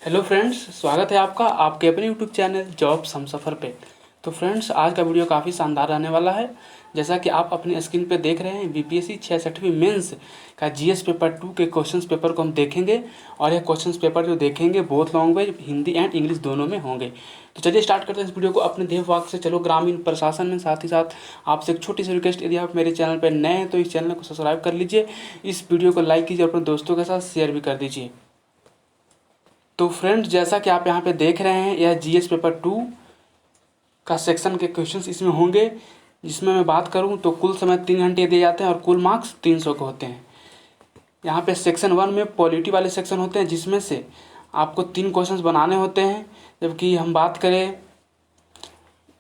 Hello friends, स्वागत है आपका आपके अपने यूट्यूब चैनल जॉब्स हमसफ़र पे। तो फ्रेंड्स, आज का वीडियो काफ़ी शानदार रहने वाला है। जैसा कि आप अपनी स्क्रीन पे देख रहे हैं, बीपीएससी 66वीं मेंस का जीएस पेपर 2 के क्वेश्चंस पेपर को हम देखेंगे। और ये क्वेश्चंस पेपर जो देखेंगे both language Hindi and English दोनों में होंगे। तो चलिए स्टार्ट करते हैं इस वीडियो को अपने देह वाक से। चलो ग्रामीण प्रशासन में, साथ ही साथ आपसे एक छोटी सी रिक्वेस्ट, यदि आप मेरे चैनल पर नए हैं तो इस चैनल को सब्सक्राइब कर लीजिए, इस वीडियो को लाइक कीजिए और अपने दोस्तों के साथ शेयर भी कर दीजिए। तो फ्रेंड्स, जैसा कि आप यहाँ पे देख रहे हैं, यह जीएस पेपर 2 का सेक्शन के क्वेश्चंस इसमें होंगे। जिसमें मैं बात करूँ तो कुल समय 3 घंटे दिए जाते हैं और कुल मार्क्स 300 के होते हैं। यहाँ पे सेक्शन 1 में पॉलिटी वाले सेक्शन होते हैं, जिसमें से आपको 3 क्वेश्चंस बनाने होते हैं। जबकि हम बात करें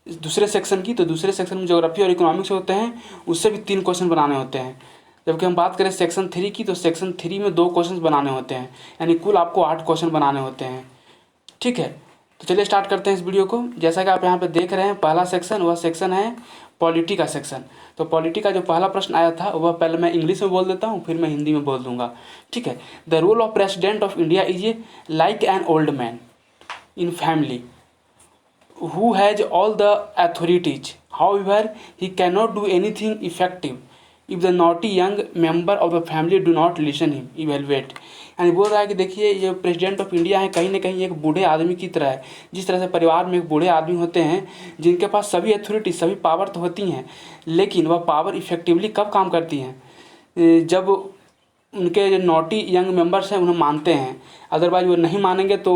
दूसरे सेक्शन की, तो दूसरे सेक्शन में ज्योग्राफी और इकोनॉमिक्स होते हैं, उससे भी 3 क्वेश्चन बनाने होते हैं। जबकि हम बात करें सेक्शन 3 की, तो सेक्शन 3 में 2 क्वेश्चन बनाने होते हैं, यानी कुल आपको 8 क्वेश्चन बनाने होते हैं। ठीक है, तो चलिए स्टार्ट करते हैं इस वीडियो को। जैसा कि आप यहाँ पे देख रहे हैं, पहला सेक्शन वह सेक्शन है पॉलिटी का सेक्शन। तो पॉलिटी का जो पहला प्रश्न आया था वह पहले मैं इंग्लिश में बोल देता हूँ, फिर मैं हिंदी में बोल दूंगा। ठीक है। The role of president of India is a like an old man in family who has all the authorities. However, he cannot do anything effective if the naughty young member of the family do not listen him evaluate. यानी बोल रहा है कि देखिए, ये president of India है, कहीं ना कहीं एक बूढ़े आदमी की तरह है। जिस तरह से परिवार में एक बूढ़े आदमी होते हैं जिनके पास सभी अथॉरिटी, सभी पावर तो होती हैं, लेकिन वह पावर इफेक्टिवली कब काम करती हैं? जब उनके जो नॉटी यंग मेंबर्स हैं उन्हें मानते हैं। अदरवाइज वो नहीं मानेंगे तो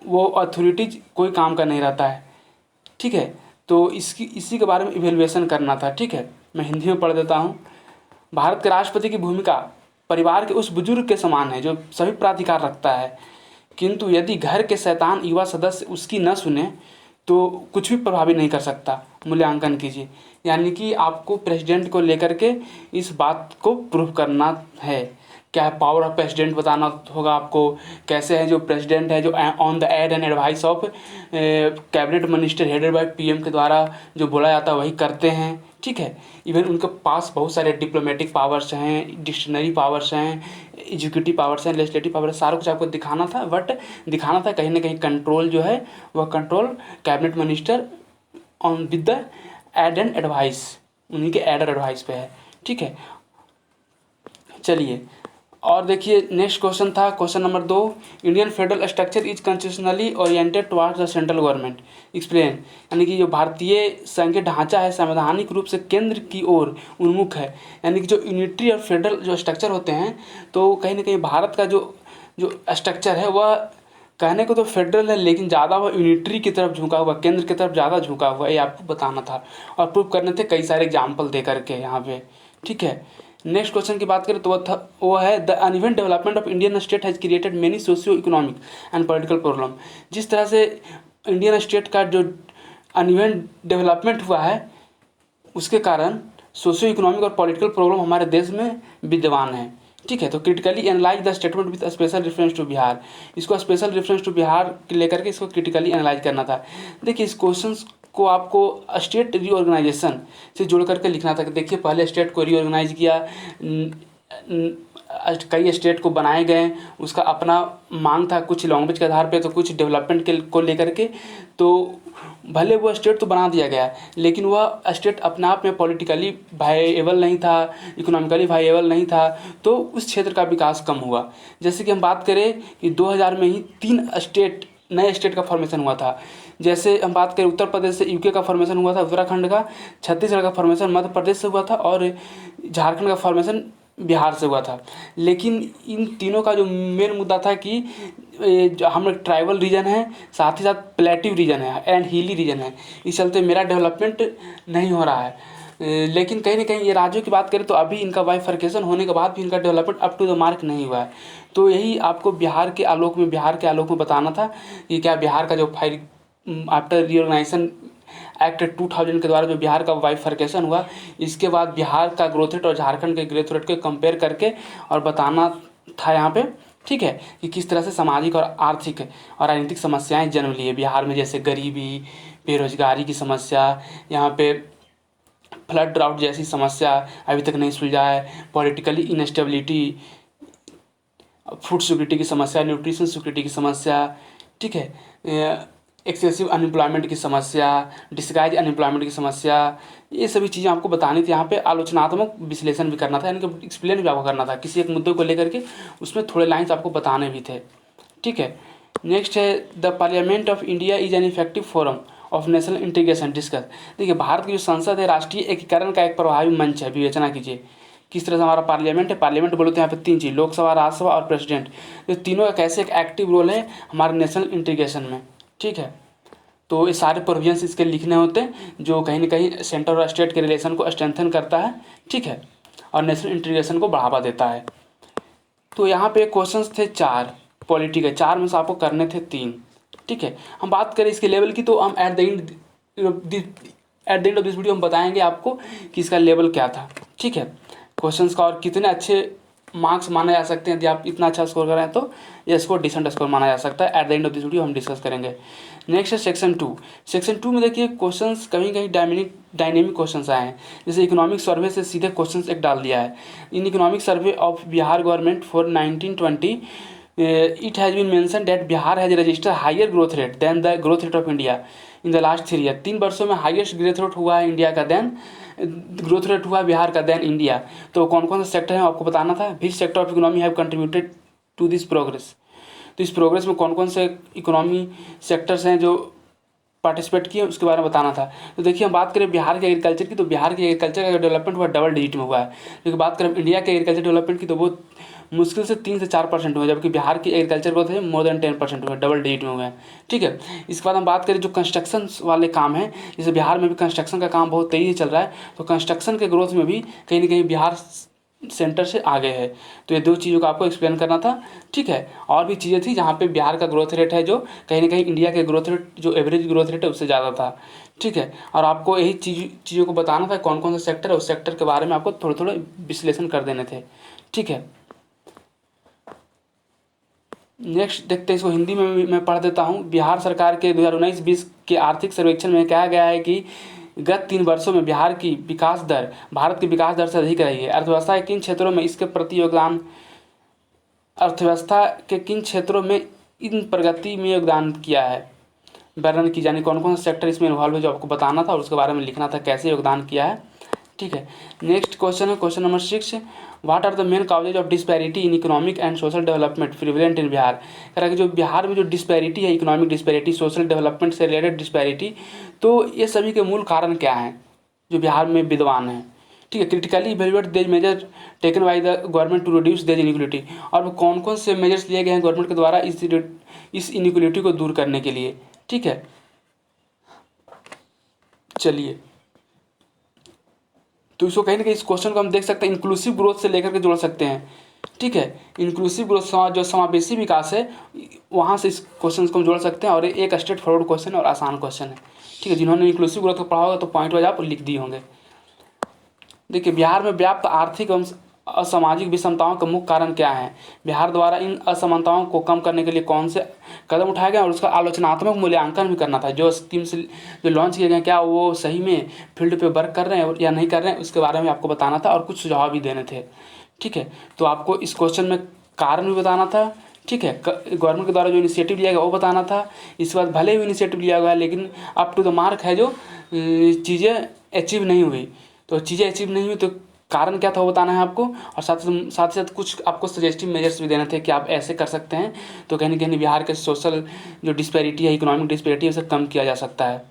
वो अथॉरिटीज कोई काम का नहीं रहता है। ठीक है, तो इसी के बारे में इवेल्युएशन करना था। ठीक है, मैं हिंदी में पढ़ देता हूँ। भारत के राष्ट्रपति की भूमिका परिवार के उस बुजुर्ग के समान है जो सभी प्राधिकार रखता है, किंतु यदि घर के शैतान युवा सदस्य उसकी न सुने तो कुछ भी प्रभावित नहीं कर सकता। मूल्यांकन कीजिए। यानी कि आपको प्रेसिडेंट को लेकर के इस बात को प्रूव करना है। क्या है, पावर ऑफ प्रेसिडेंट बताना होगा आपको। कैसे है जो प्रेसिडेंट है, जो on the aid and advice of cabinet minister headed by PM के द्वारा जो बोला जाता है वही करते हैं। ठीक है, इवन उनके पास बहुत सारे डिप्लोमेटिक पावर्स हैं, डिक्शनरी पावर्स हैं, एग्जीक्यूटिव पावर्स हैं, लेजिस्लेटिव पावर्स, सारा कुछ आपको दिखाना था। बट दिखाना था कहीं ना कहीं कंट्रोल जो है वह control cabinet minister on with the aid and advice, उन्हीं के एड और एडवाइस पे है। ठीक है, चलिए और देखिए नेक्स्ट क्वेश्चन था question number 2। Indian federal structure is constitutionally oriented towards the central government explain. यानी कि जो भारतीय संघीय ढांचा है संवैधानिक रूप से केंद्र की ओर उन्मुख है। यानी कि जो यूनिटरी और फेडरल जो स्ट्रक्चर होते हैं, तो कहीं ना कहीं भारत का जो जो स्ट्रक्चर है वह कहने को तो फेडरल है, लेकिन ज़्यादा वह यूनिटरी की तरफ झुका हुआ, केंद्र की तरफ ज़्यादा झुका हुआ, ये आपको बताना था और प्रूव करने थे कई सारे एग्जाम्पल दे करके यहाँ पे। ठीक है, नेक्स्ट क्वेश्चन की बात करें तो वो है the uneven development of Indian state has created many socio economic and political problem. जिस तरह से इंडियन स्टेट का जो अनइवन डेवलपमेंट हुआ है उसके कारण सोशियो इकोनॉमिक और पॉलिटिकल प्रॉब्लम हमारे देश में विद्यमान है। ठीक है, तो critically analyse the statement with special reference to Bihar. इसको स्पेशल रेफरेंस टू बिहार लेकर के इसको क्रिटिकली एनालाइज करना था। देखिए, इस क्वेश्चन को आपको स्टेट रीऑर्गेनाइजेशन से जोड़ करके लिखना था कि देखिए पहले स्टेट को रीऑर्गेनाइज किया, कई स्टेट को बनाए गए, उसका अपना मांग था कुछ लैंग्वेज के आधार पे, तो कुछ डेवलपमेंट के को लेकर के। तो भले वो स्टेट तो बना दिया गया, लेकिन वह स्टेट अपने आप में पॉलिटिकली वायएबल नहीं था, इकोनॉमिकली वायएबल नहीं था, तो उस क्षेत्र का विकास कम हुआ। जैसे कि हम बात करें कि 2000 में ही 3 नए स्टेट का फॉर्मेशन हुआ था। जैसे हम बात करें उत्तर प्रदेश से यूके का फॉर्मेशन हुआ था, उत्तराखंड का, छत्तीसगढ़ का फॉर्मेशन मध्य प्रदेश से हुआ था और झारखंड का फॉर्मेशन बिहार से हुआ था। लेकिन इन तीनों का जो मेन मुद्दा था कि हम एक ट्राइबल रीजन है, साथ ही साथ प्लेटिव रीजन है एंड हिली रीजन है, इस चलते मेरा डेवलपमेंट नहीं हो रहा है। लेकिन कहीं ना कहीं ये राज्यों की बात करें तो अभी इनका बाइफर्केशन होने के बाद भी इनका development up to the mark नहीं हुआ है। तो यही आपको बिहार के आलोक में बताना था कि क्या बिहार का जो आफ्टर रीऑर्गेनाइजेशन एक्ट 2000 के द्वारा जो बिहार का बाइफर्केशन हुआ, इसके बाद बिहार का ग्रोथ रेट और झारखंड के ग्रोथ रेट को कंपेयर करके और बताना था यहाँ पे। ठीक है, कि किस तरह से सामाजिक और आर्थिक और राजनीतिक समस्याएं जन्म लिए बिहार में, जैसे गरीबी, बेरोजगारी की समस्या, यहाँ पे फ्लड ड्राउट जैसी समस्या अभी तक नहीं सुलझा है, पॉलिटिकली इनस्टेबिलिटी फूड सिक्योरिटी की समस्या, न्यूट्रिशन सिक्योरिटी की समस्या, ठीक है, एक्सेसिव अनएम्प्लॉयमेंट की समस्या, डिस्गाइज अनएम्प्लॉयमेंट की समस्या, ये सभी चीज़ें आपको बतानी थी। यहाँ पे आलोचनात्मक विश्लेषण भी करना था, यानी कि एक्सप्लेन भी आपको करना था किसी एक मुद्दे को लेकर के, उसमें थोड़े लाइन्स आपको बताने भी थे, ठीक है। नेक्स्ट है the parliament of India is an effective forum of national integration discuss. देखिए, भारत की जो संसद है राष्ट्रीय एकीकरण का एक प्रभावी मंच है। विवेचना कीजिए किस तरह से हमारा पार्लियामेंट है। पार्लियामेंट बोलो तो यहाँ पे 3 चीज़, लोकसभा, राज्यसभा और प्रेसिडेंट, ये तीनों का कैसे एक एक्टिव रोल है हमारे नेशनल इंटीग्रेशन में, ठीक है। तो ये सारे प्रोविजंस इसके लिखने होते हैं जो कहीं ना कहीं सेंटर और स्टेट के रिलेशन को स्ट्रेंथन करता है, ठीक है, और नेशनल इंटीग्रेशन को बढ़ावा देता है। तो यहाँ पे क्वेश्चंस थे 4 पॉलिटी के, 4 में से आपको करने थे 3, ठीक है। हम बात करें इसके लेवल की तो हम at the end of this video हम बताएंगे आपको कि इसका लेवल क्या था, ठीक है, क्वेश्चंस का, और कितने अच्छे मार्क्स माने जा सकते हैं। यदि आप इतना अच्छा स्कोर कर रहे हैं तो ये स्कोर डिसेंट स्कोर माना जा सकता है। At the end of this video हम डिस्कस करेंगे। नेक्स्ट है सेक्शन 2। सेक्शन 2 में देखिए क्वेश्चंस कहीं कहीं डायनेमिक क्वेश्चंस आए हैं। जैसे इकोनॉमिक सर्वे से सीधे क्वेश्चंस एक डाल दिया है। In economic survey of Bihar government for 1920 it has been mentioned that Bihar has registered higher growth rate than the growth rate of India in the last 3 years। 3 वर्षों में हाईएस्ट ग्रोथ रेट हुआ है India का, then growth rate हुआ बिहार का, then India. तो कौन कौन से सेक्टर हैं आपको बताना था। Which sector of economy have contributed to this progress. तो इस प्रोग्रेस में कौन कौन से इकोनॉमी सेक्टर्स हैं जो पार्टिसिपेट किए उसके बारे में बताना था। तो देखिए, हम बात करें बिहार के एग्रीकल्चर की, तो बिहार के एग्रीकल्चर का डेवलपमेंट हुआ डबल डिजिट में हुआ है। क्योंकि बात करें इंडिया के एग्रीकल्चर डेवलपमेंट की तो वो मुश्किल से 3 से 4% हुए, जबकि बिहार की एग्रीकल्चर ग्रोथ है मोर देन 10% हुए, डबल डिजिट में हुए हैं, ठीक है। इसके बाद हम बात करें जो कंस्ट्रक्शन वाले काम हैं, जैसे बिहार में भी कंस्ट्रक्शन का काम बहुत तेज़ी से चल रहा है, तो कंस्ट्रक्शन के ग्रोथ में भी कहीं ना कहीं बिहार सेंटर से आगे है। तो ये 2 चीज़ों को आपको एक्सप्लेन करना था, ठीक है। और भी चीज़ें थी जहाँ पे बिहार का ग्रोथ रेट है जो कहीं ना कहीं इंडिया के ग्रोथ रेट जो एवरेज ग्रोथ रेट है उससे ज़्यादा था, ठीक है। और आपको यही चीज़ों को बताना था कौन कौन सा सेक्टर है, उस सेक्टर के बारे में आपको थोड़े थोड़े विश्लेषण कर देने थे, ठीक है। नेक्स्ट देखते हैं, इसको हिंदी में मैं पढ़ देता हूँ। बिहार सरकार के 2019-20 के आर्थिक सर्वेक्षण में कहा गया है कि गत 3 वर्षों में बिहार की विकास दर भारत की विकास दर से अधिक रही है। अर्थव्यवस्था के किन क्षेत्रों में इसके प्रति योगदान, अर्थव्यवस्था के किन क्षेत्रों में इन प्रगति में योगदान किया है, वर्णन की जानी कौन कौन सा सेक्टर इसमें इन्वॉल्व है जो आपको बताना था और उसके बारे में लिखना था कैसे योगदान किया है, ठीक है। नेक्स्ट क्वेश्चन है question number 6। What are the main causes of disparity in economic and social development prevalent in Bihar. कह रहा है कि जो बिहार में जो डिस्पैरिटी है, इकोनॉमिक डिस्पैरिटी, सोशल डेवलपमेंट से रिलेटेड डिस्पैरिटी, तो ये सभी के मूल कारण क्या हैं जो बिहार में विद्यमान हैं, ठीक है। Critically evaluate these measure taken by the government to reduce these inequality. और कौन कौन से मेजर्स लिए गए हैं गवर्नमेंट के द्वारा इस इनइक्वलिटी को दूर करने के लिए, ठीक है। चलिए, तो इसको कहीं ना कहीं इस क्वेश्चन को हम देख सकते हैं इंक्लूसिव ग्रोथ से लेकर के जोड़ सकते हैं, ठीक है। इंक्लूसिव ग्रोथ जो समावेशी विकास है वहाँ से इस क्वेश्चन को हम जोड़ सकते हैं, और एक स्ट्रेट फॉरवर्ड क्वेश्चन और आसान क्वेश्चन है, ठीक है। जिन्होंने इंक्लूसिव ग्रोथ को पढ़ा होगा तो पॉइंट वाइज आप लिख दिए होंगे। देखिए, बिहार में व्याप्त आर्थिक एवं असामाजिक विषमताओं का मुख्य कारण क्या है। बिहार द्वारा इन असमानताओं को कम करने के लिए कौन से कदम उठाए गए और उसका आलोचनात्मक मूल्यांकन भी करना था। जो स्कीम से जो लॉन्च किए गए क्या वो सही में फील्ड पे वर्क कर रहे हैं या नहीं कर रहे हैं उसके बारे में आपको बताना था और कुछ सुझाव भी देने थे, ठीक है। तो आपको इस क्वेश्चन में कारण भी बताना था, ठीक है। गवर्नमेंट के द्वारा जो इनिशिएटिव लिया गया वो बताना था। इसके बाद भले ही इनिशिएटिव लिया गया लेकिन अप टू द मार्क है जो चीज़ें अचीव नहीं हुई, तो चीज़ें अचीव नहीं हुई तो कारण क्या था वो बताना है आपको। और साथ कुछ आपको सजेस्टिव मेजर्स भी देने थे कि आप ऐसे कर सकते हैं तो कहीं ना कहीं बिहार के सोशल जो डिस्पैरिटी है, इकोनॉमिक डिस्पैरिटी है, उसे कम किया जा सकता है,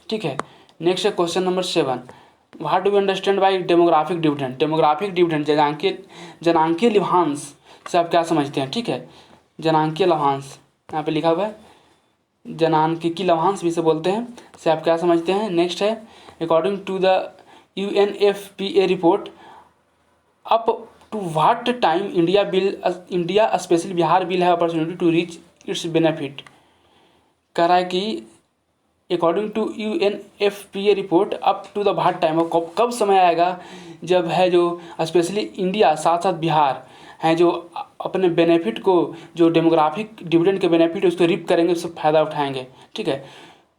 ठीक है। नेक्स्ट है question number 7। What do you understand by demographic dividend. Demographic dividend जनांकीय लाभांश से आप क्या समझते हैं, ठीक है। जनांकीय लाभांश यहाँ पे लिखा हुआ है, जनांकीय लाभांश भी से बोलते हैं, से आप क्या समझते हैं। नेक्स्ट है according to the UNFPA report up to what time India specially Bihar will have opportunity to reach its benefit. कह रहा है कि according to UNFPA report up to the what time, और कब समय आएगा जब है जो स्पेशली इंडिया साथ साथ बिहार हैं जो अपने बेनिफिट को, जो डेमोग्राफिक डिविडेंड के बेनिफिट उसको रिप करेंगे, उससे फ़ायदा उठाएंगे, ठीक है।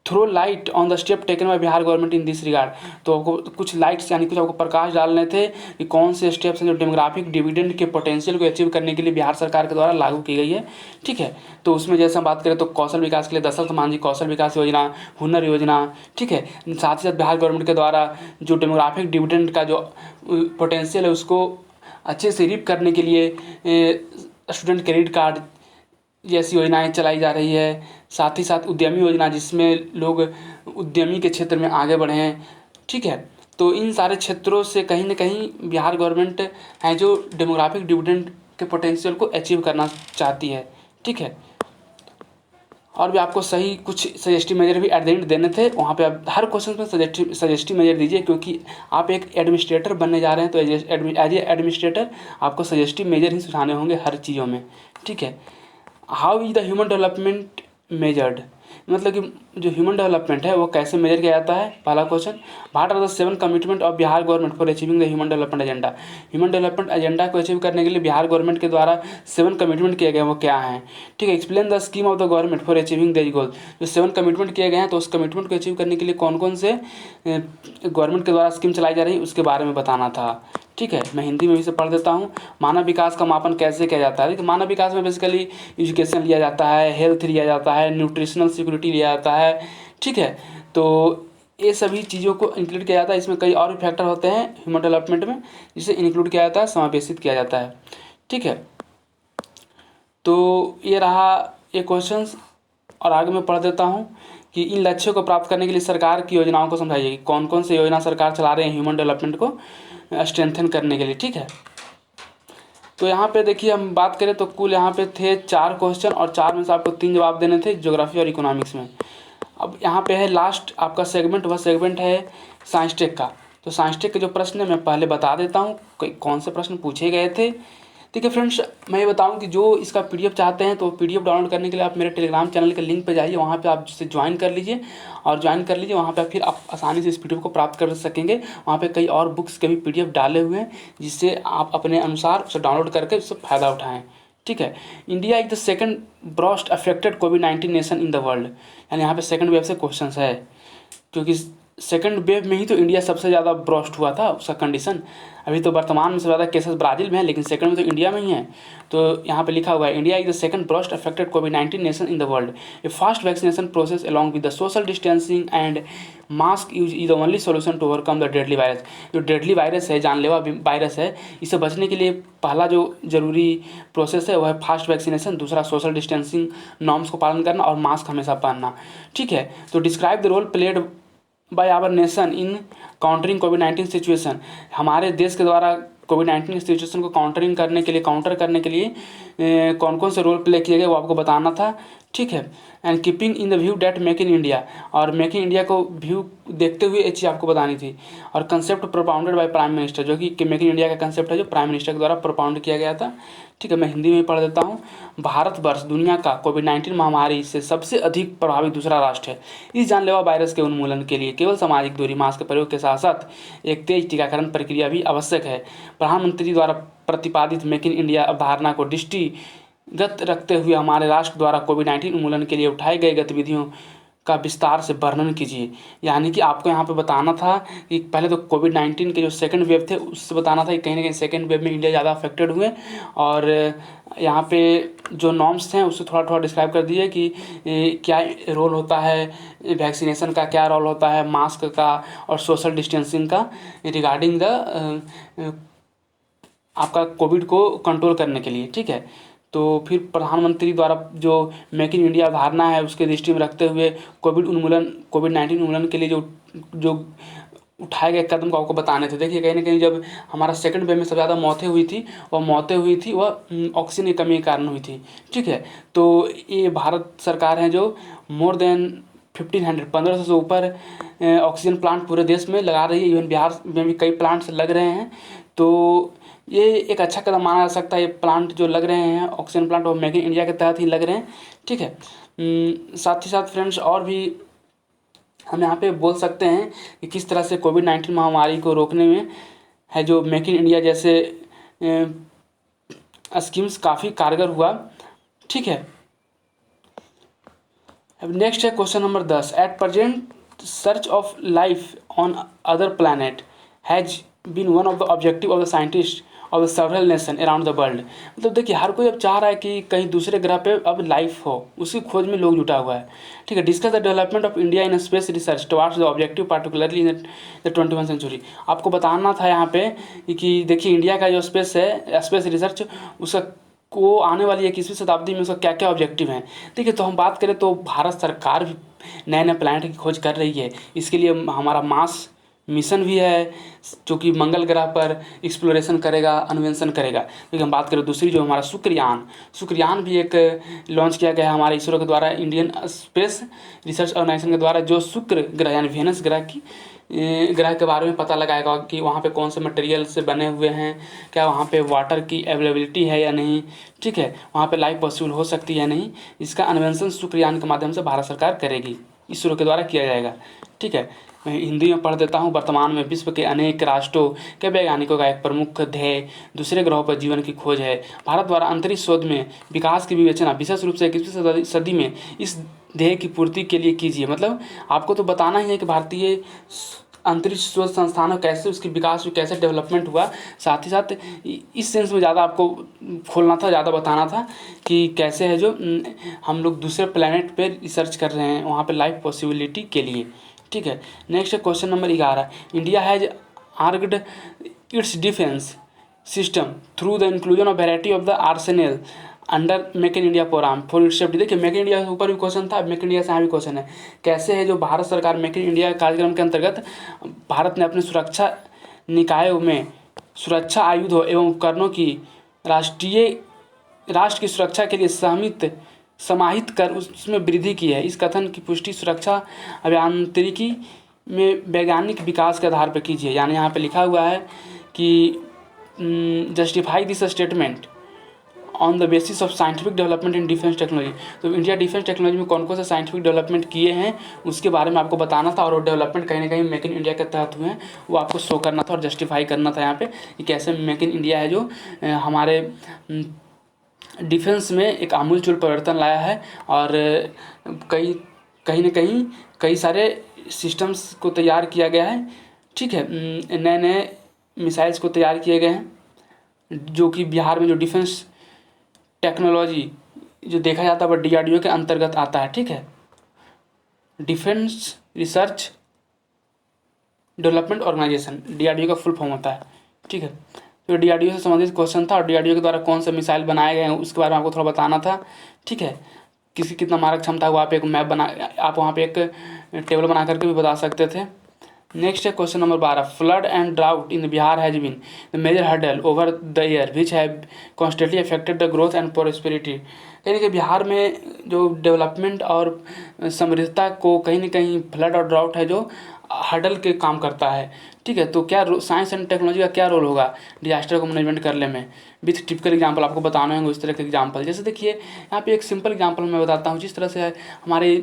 Throw light on the step taken by Bihar government in this regard. तो आपको कुछ लाइट्स यानी कुछ आपको प्रकाश डालने थे कि कौन से स्टेप्स हैं जो डेमोग्राफिक डिविडेंड के पोटेंशियल को अचीव करने के लिए बिहार सरकार के द्वारा लागू की गई है। ठीक है, तो उसमें जैसे हम बात करें तो कौशल विकास के लिए दशरथ मांझी कौशल विकास योजना, हुनर योजना। ठीक है, साथ ही साथ बिहार गवर्नमेंट के द्वारा जो डेमोग्राफिक डिविडेंड का जो पोटेंशियल है उसको अच्छे से रीप करने के लिए स्टूडेंट क्रेडिट कार्ड जैसी योजनाएं चलाई जा रही है। साथ ही साथ उद्यमी योजना जिसमें लोग उद्यमी के क्षेत्र में आगे बढ़े हैं। ठीक है, तो इन सारे क्षेत्रों से कहीं ना कहीं बिहार गवर्नमेंट है जो डेमोग्राफिक डिविडेंड के पोटेंशियल को अचीव करना चाहती है। ठीक है, और भी आपको सही कुछ सजेस्टिव मेजर भी एट द एंड देने थे, वहाँ पे आप हर क्वेश्चन में सजेस्टिव मेजर दीजिए, क्योंकि आप एक एडमिनिस्ट्रेटर बनने जा रहे हैं। तो एज ए एडमिनिस्ट्रेटर आपको सजेस्टिव मेजर ही सुझाने होंगे हर चीज़ों में। ठीक है, how is the human development measured, मतलब कि जो ह्यूमन डेवलपमेंट है वो कैसे मेजर किया जाता है। पहला क्वेश्चन, what are the 7 commitment of Bihar government for achieving the human development agenda. Human development agenda को अचीव करने के लिए बिहार गवर्नमेंट के द्वारा 7 कमिटमेंट किए गए वो क्या हैं। ठीक है, explain the scheme of the government for achieving this goal. जो 7 कमिटमेंट किए गए हैं तो उस कमिटमेंट को अचीव करने के लिए कौन कौन से गवर्नमेंट के द्वारा स्कीम चलाई जा रही है उसके बारे में बताना था। ठीक है, मैं हिंदी में भी से पढ़ देता हूँ। मानव विकास का मापन कैसे किया जाता है। देखिए, मानव विकास में बेसिकली एजुकेशन लिया जाता है, हेल्थ लिया जाता है, न्यूट्रिशनल सिक्योरिटी लिया जाता है। ठीक है, तो ये सभी चीज़ों को इंक्लूड किया जाता है। इसमें कई और भी फैक्टर होते हैं ह्यूमन डेवलपमेंट में जिसे इंक्लूड किया जाता है, समावेशित किया जाता है। ठीक है, तो ये रहा ये क्वेश्चंस, और आगे मैं पढ़ देता हूँ कि इन लक्ष्यों को प्राप्त करने के लिए सरकार की योजनाओं को समझाइए। कौन कौन सी योजना सरकार चला रहे हैं ह्यूमन डेवलपमेंट को स्ट्रेंथन करने के लिए। ठीक है, तो यहाँ पे देखिए हम बात करें तो कुल यहाँ पे थे 4 क्वेश्चन और 4 में से आपको 3 जवाब देने थे ज्योग्राफी और इकोनॉमिक्स में। अब यहाँ पे है लास्ट आपका सेगमेंट, वह सेगमेंट है साइंस टेक का। तो साइंस टेक के जो प्रश्न है मैं पहले बता देता हूँ कौन से प्रश्न पूछे गए थे। ठीक है फ्रेंड्स, मैं ये बताऊं कि जो इसका पीडीएफ चाहते हैं तो पीडीएफ डाउनलोड करने के लिए आप मेरे टेलीग्राम चैनल के लिंक पे जाइए, वहाँ पे आप जिसे ज्वाइन कर लीजिए और ज्वाइन कर लीजिए। वहाँ पे फिर आप आसानी से इस पीडीएफ को प्राप्त कर सकेंगे। वहाँ पे कई और बुक्स के भी पीडीएफ डाले हुए हैं जिससे आप अपने अनुसार उसे डाउनलोड करके उससे फ़ायदा उठाएँ। ठीक है, India is the second worst affected कोविड-19 नेशन इन द वर्ल्ड, यानी यहाँ पे सेकंड वेव से क्वेश्चन है, क्योंकि सेकंड वेव में ही तो इंडिया सबसे ज़्यादा ब्रोस्ट हुआ था उसका कंडीशन। अभी तो वर्तमान में सबसे ज़्यादा केसेस ब्राज़ील में है, लेकिन सेकंड में तो इंडिया में ही है। तो यहाँ पे लिखा हुआ है India is the second worst affected कोविड-19 nation in the world. A fast vaccination process along with the social distancing and mask use is the only solution to overcome the deadly virus. जो deadly virus है, जानलेवा virus है, इसे बचने के लिए पहला जो जरूरी प्रोसेस है वह है फास्ट वैक्सीनेशन, दूसरा सोशल डिस्टेंसिंग नॉर्म्स को पालन करना और मास्क हमेशा पहनना। ठीक है, तो describe the role played by our nation in countering कोविड-19 सिचुएशन। हमारे देश के द्वारा कोविड-19 की सिचुएशन को काउंटर करने के लिए कौन कौन से रोल प्ले किए गए वो आपको बताना था। ठीक है, and keeping in the view that make in India, और मेक इन इंडिया को व्यू देखते हुए ये चीज़ आपको बतानी थी। और concept propounded by prime minister, जो कि मेक इन इंडिया का कंसेप्ट है जो प्राइम मिनिस्टर के द्वारा प्रोपाउंड किया गया था। ठीक है, मैं हिंदी में पढ़ देता हूँ। भारतवर्ष दुनिया का कोविड-19 महामारी से सबसे अधिक प्रभावित दूसरा राष्ट्र है। इस जानलेवा वायरस के उन्मूलन के लिए केवल सामाजिक दूरी, मास्क के प्रयोग के साथ साथ एक तेज टीकाकरण प्रक्रिया भी आवश्यक है। प्रधानमंत्री द्वारा प्रतिपादित मेक इन इंडिया अवधारणा को दृष्टिगत रखते हुए हमारे राष्ट्र द्वारा कोविड-19 उन्मूलन के लिए उठाई गई गतिविधियों का विस्तार से वर्णन कीजिए। यानी कि आपको यहाँ पे बताना था कि पहले तो कोविड-19 के जो सेकंड वेव थे उससे बताना था कि कहीं ना कहीं सेकंड वेव में इंडिया ज़्यादा अफेक्टेड हुए, और यहाँ पे जो नॉर्म्स हैं उससे थोड़ा थोड़ा डिस्क्राइब कर दिए कि क्या रोल होता है वैक्सीनेशन का, क्या रोल होता है मास्क का और सोशल डिस्टेंसिंग का रिगार्डिंग द आपका कोविड को कंट्रोल करने के लिए। ठीक है, तो फिर प्रधानमंत्री द्वारा जो मेक इन इंडिया धारणा है उसके दृष्टि में रखते हुए कोविड-19 उन्मूलन के लिए जो उठाए गए कदम को आपको बताने थे। देखिए, कहीं ना कहीं जब हमारा सेकंड वेव में सबसे ज़्यादा मौतें हुई थी वह ऑक्सीजन की कमी के कारण हुई थी। ठीक है, तो ये भारत सरकार है जो मोर देन 1500 से ऊपर ऑक्सीजन प्लांट पूरे देश में लगा रही है। इवन बिहार में भी कई प्लांट्स लग रहे हैं। तो ये एक अच्छा कदम माना जा सकता है। ये प्लांट जो लग रहे हैं ऑक्सीजन प्लांट वो मेक इन इंडिया के तहत ही लग रहे हैं। ठीक है, साथ ही साथ फ्रेंड्स और भी हम यहाँ पे बोल सकते हैं कि किस तरह से कोविड-19 महामारी को रोकने में है जो मेक इन इंडिया जैसे स्कीम्स काफ़ी कारगर हुआ। ठीक है, अब नेक्स्ट है question number 10। At present search of life on other planet has been one of the objective of the scientist of the several nation around the world. मतलब देखिए हर कोई अब चाह रहा है कि कहीं दूसरे ग्रह पे अब लाइफ हो, उसकी खोज में लोग जुटा हुआ है। ठीक है, discuss the development of India in space research towards the objective particularly in the 21वीं सेंचुरी। आपको बताना था यहाँ पे कि देखिए इंडिया का जो स्पेस है, स्पेस रिसर्च, उसका को आने वाली 21वीं शताब्दी में उसका क्या क्या ऑब्जेक्टिव हैं। देखिए तो हम बात करें तो भारत सरकार भी नए नए प्लैनेट की खोज कर रही है। इसके लिए हमारा मार्स मिशन भी है जो कि मंगल ग्रह पर एक्सप्लोरेशन करेगा, अन्वेषण करेगा। लेकिन हम बात करें दूसरी जो हमारा शुक्रयान भी एक लॉन्च किया गया है हमारे इसरो के द्वारा, इंडियन स्पेस रिसर्च ऑर्गेनाइजेशन के द्वारा, जो शुक्र ग्रह यानी वेनस ग्रह के बारे में पता लगाएगा कि वहाँ पे कौन से मटेरियल से बने हुए हैं, क्या वहाँ पे वाटर की अवेलेबिलिटी है या नहीं, ठीक है, वहाँ पे लाइफ पॉसिबल हो सकती है या नहीं। इसका अन्वेषण शुक्रयान के माध्यम से भारत सरकार करेगी, इसरो के द्वारा किया जाएगा। ठीक है, मैं हिंदी में पढ़ देता हूँ। वर्तमान में विश्व के अनेक राष्ट्रों के वैज्ञानिकों का एक प्रमुख ध्येय दूसरे ग्रहों पर जीवन की खोज है। भारत द्वारा अंतरिक्ष शोध में विकास की विवेचना विशेष रूप से 21वीं सदी में इस ध्येय की पूर्ति के लिए कीजिए। मतलब आपको तो बताना ही है कि भारतीय अंतरिक्ष शोध संस्थानों कैसे उसकी विकास हुई, कैसे डेवलपमेंट हुआ। साथ ही साथ इस सेंस में ज़्यादा आपको खोलना था, ज़्यादा बताना था कि कैसे है जो हम लोग दूसरे प्लैनेट पे रिसर्च कर रहे हैं वहाँ पे लाइफ पॉसिबिलिटी के लिए। ठीक है, next question number 11। India has argued its defence system through the inclusion of variety of the arsenal under make in India programme for its safety. देखिए मेक इन इंडिया के ऊपर भी क्वेश्चन था, make in India से यहाँ भी question है। कैसे है जो भारत सरकार मेक इन इंडिया कार्यक्रम के अंतर्गत भारत ने अपने सुरक्षा निकायों में सुरक्षा आयुधों एवं उपकरणों की राष्ट्र की सुरक्षा के लिए समाहित कर उसमें वृद्धि की है। इस कथन की पुष्टि सुरक्षा अभियांत्रिकी में वैज्ञानिक विकास के आधार पर कीजिए। यानी यहाँ पे लिखा हुआ है कि justify this statement on the basis of scientific development in defence technology. तो इंडिया डिफेंस टेक्नोलॉजी में कौन कौन से साइंटिफिक डेवलपमेंट किए हैं उसके बारे में आपको बताना था, और वो डेवलपमेंट कहीं ना कहीं मेक इन इंडिया के तहत हुए हैं, वो आपको शो करना था और जस्टिफाई करना था यहाँ पे कि कैसे मेक इन इंडिया है जो हमारे डिफेंस में एक आमूलचूल परिवर्तन लाया है। और कहीं ना कहीं कई सारे सिस्टम्स को तैयार किया गया है। ठीक है, नए नए मिसाइल्स को तैयार किए गए हैं जो कि बिहार में जो डिफेंस टेक्नोलॉजी जो देखा जाता है वह DRDO के अंतर्गत आता है। ठीक है, defence research development organisation, DRDO का फुल फॉर्म होता है। ठीक है, तो DRDO से संबंधित क्वेश्चन था और DRDO के द्वारा कौन से मिसाइल बनाए गए हैं उसके बारे में आपको थोड़ा बताना था। ठीक है, किसकी कितना मारक क्षमता है, वहाँ पे एक मैप बना, आप वहाँ पे एक टेबल बना करके भी बता सकते थे। नेक्स्ट है question number 12। Flood and drought in Bihar has been the major hurdle over the year which have constantly affected the growth and prosperity. यानी कि बिहार में जो डेवलपमेंट और समृद्धता को कहीं ना कहीं फ्लड और ड्राउट है जो हर्डल के काम करता है। ठीक है, तो क्या साइंस एंड टेक्नोलॉजी का क्या रोल होगा डिजास्टर को मैनेजमेंट करने में। विथ टिपिकल एग्जांपल आपको बताना होंगे उस तरह के एग्जांपल। जैसे देखिए यहाँ पे एक सिंपल एग्जांपल मैं बताता हूँ। जिस तरह से हमारे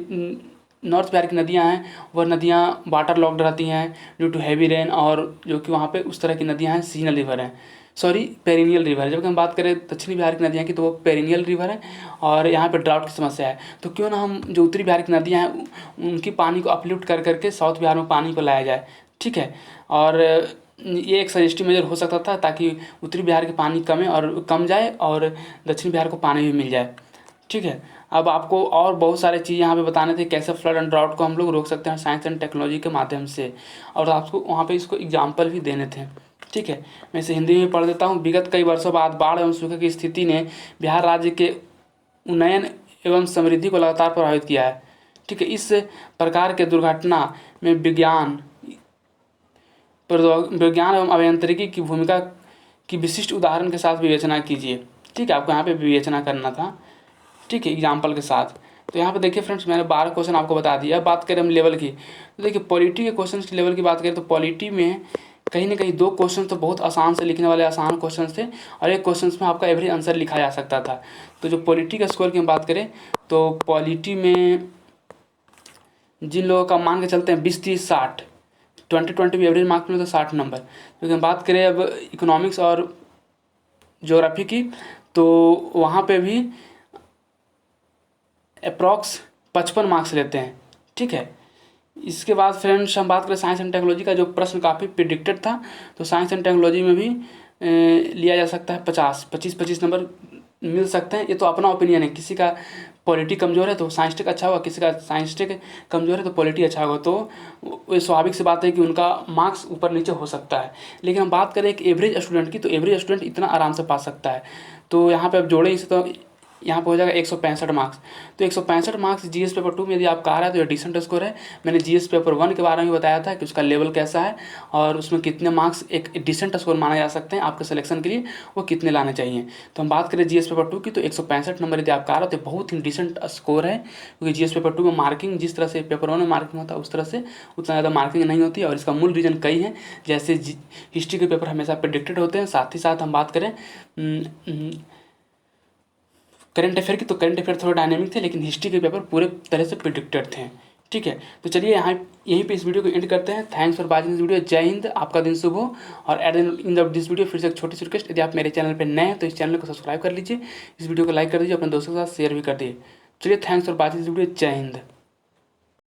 नॉर्थ बिहार की नदियाँ हैं वह नदियाँ वाटर लॉक्ड रहती हैं ड्यू टू हैवी रेन, और जो कि वहाँ पे उस तरह की नदियाँ हैं सीजनल रिवर हैं, पेरिनियल रिवर है। जबकि हम बात करें दक्षिणी बिहार की नदियाँ की तो वो पेरिनियल रिवर है और यहाँ पे ड्राउट की समस्या है। तो क्यों ना हम जो उत्तरी बिहार की नदियाँ हैं उनकी पानी को अपलिफ्ट कर करके साउथ बिहार में पानी को लाया जाए। ठीक है, और ये एक सजेस्टिव मेजर हो सकता था ताकि उत्तरी बिहार की पानी कम जाए और दक्षिण बिहार को पानी भी मिल जाए। ठीक है, अब आपको और बहुत सारे चीज़ यहाँ पे बताने थे कैसे फ्लड एंड ड्राउट को हम लोग रोक सकते हैं साइंस एंड टेक्नोलॉजी के माध्यम से, और आपको वहाँ पे इसको एग्जाम्पल भी देने थे। ठीक है, मैं इसे हिंदी में पढ़ देता हूँ। विगत कई वर्षों बाद बाढ़ एवं सूखे की स्थिति ने बिहार राज्य के उन्नयन एवं समृद्धि को लगातार प्रभावित किया है। ठीक है, इस प्रकार के दुर्घटना में विज्ञान एवं अभियांत्रिकी की भूमिका की विशिष्ट उदाहरण के साथ विवेचना कीजिए। ठीक है, आपको यहाँ पे विवेचना करना था। ठीक है, एग्जाम्पल के साथ। तो यहाँ पे देखिए फ्रेंड्स मैंने 12 क्वेश्चन आपको बता दिया। अब बात करें हम लेवल की, तो देखिए पॉलिटी के क्वेश्चन की लेवल की बात करें तो पॉलिटी में कहीं ना कहीं 2 क्वेश्चन तो बहुत आसान से लिखने वाले आसान क्वेश्चन थे और एक क्वेश्चन में आपका एवरेज आंसर लिखा जा सकता था। तो जो पॉलिटी का स्कोर की हम बात करें तो पॉलिटी में जिन लोगों का मान के चलते हैं 20, 30, 60, 20 में एवरेज मार्क्स में तो 60 नंबर। क्योंकि हम बात करें अब इकोनॉमिक्स और ज्योग्राफी की तो वहाँ पे भी अप्रॉक्स 55 मार्क्स लेते हैं। ठीक है, इसके बाद फ्रेंड्स हम बात करें साइंस एंड टेक्नोलॉजी का, जो प्रश्न काफ़ी प्रिडिक्टेड था, तो साइंस एंड टेक्नोलॉजी में भी लिया जा सकता है 25 नंबर मिल सकते हैं। ये तो अपना ओपिनियन है, किसी का पॉलिटी कमज़ोर है तो साइंस टेक अच्छा होगा, किसी का साइंस टेक कमज़ोर है तो पॉलिटी अच्छा होगा, तो ये स्वाभाविक सी बात है कि उनका मार्क्स ऊपर नीचे हो सकता है। लेकिन हम बात करें एक एवरेज स्टूडेंट की, तो एवरेज स्टूडेंट इतना आराम से पा सकता है। तो यहाँ पे आप जोड़ें इसे तो यहाँ पे हो जाएगा 165 मार्क्स। तो 165 मार्क्स जीएस पेपर 2 में यदि आपका आ रहा है तो ये डिसेंट स्कोर है। मैंने जीएस पेपर 1 के बारे में बताया था कि उसका लेवल कैसा है और उसमें कितने मार्क्स एक डिसेंट स्कोर माने जा सकते हैं आपके सिलेक्शन के लिए, वो कितने लाने चाहिए। तो हम बात करें जीएस पेपर 2 की, तो 165 नंबर यदि आपका आ रहा है तो बहुत ही डिसेंट स्कोर है, क्योंकि जीएस पेपर 2 में मार्किंग जिस तरह से पेपर 1 में मार्किंग होता है उस तरह से उतना ज़्यादा मार्किंग नहीं होती है। और इसका मूल रीज़न कई हैं, जैसे हिस्ट्री के पेपर हमेशा प्रेडिक्टेड होते हैं, साथ ही साथ हम बात करें करंट अफेयर की, तो करंट अफेयर थोड़ा डायनेमिक थे, लेकिन हिस्ट्री के पेपर पूरे तरह से प्रिडिक्टेड थे। ठीक है, तो चलिए यहाँ यहीं पे इस वीडियो को एंड करते हैं। Thanks for watching this video. जय हिंद, आपका दिन शुभ हो। और at the end of this video फिर से एक छोटी सी रिक्वेस्ट, यदि आप मेरे चैनल पर नए हैं तो इस चैनल को सब्सक्राइब कर लीजिए, इस वीडियो को लाइक कर दीजिए, अपने दोस्तों के साथ शेयर भी कर दिए। चलिए, thanks for watching this video. जय हिंद।